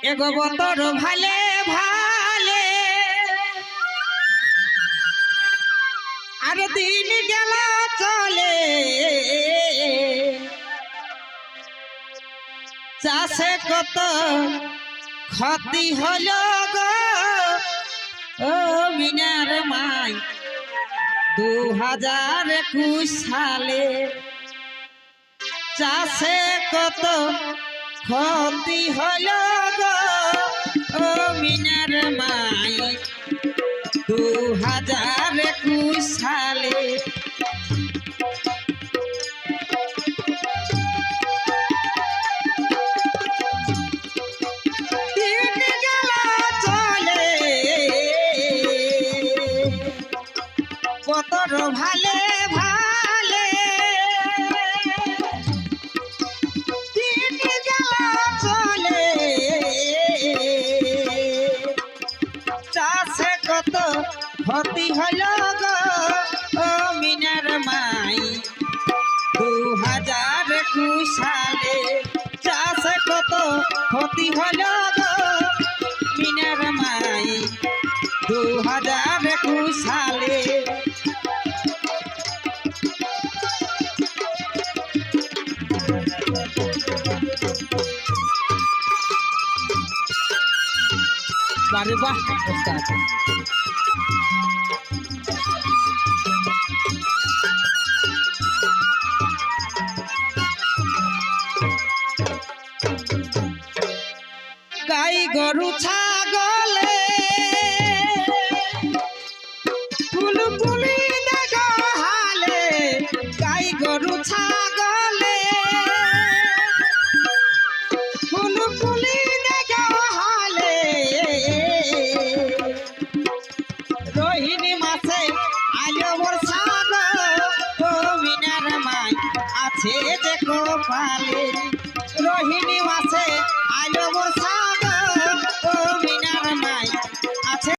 এগো বতর ভালে ভালে আর দিন গেল চলে চাষে কত ক্ষতি হলো গো ও মিনার মাই 2021 সালে চাষে কত ক্ষতি হলো গো ও মিনার মাই 2021 সালে দিন গেল চলে বতর ভালে ভালে দিন গেল চলে চাষে কত ক্ষতি হলো গো ও মিনার মাই 2021 সালে চাষে কত ক্ষতি হলো গো মিনার মাই 2021 সালে বারে বাহ ওস্তাদ গাই গরু ছাগলে ফুলফুলি দেখো হালে গাই গরু ছাগলে ফুলফুলি দেখো হালে রোহিণী মাসে আলো বর্ষা গো ও মিনার মাই আছে যে কপালে রোহিণী মাসে আলো বর্ষা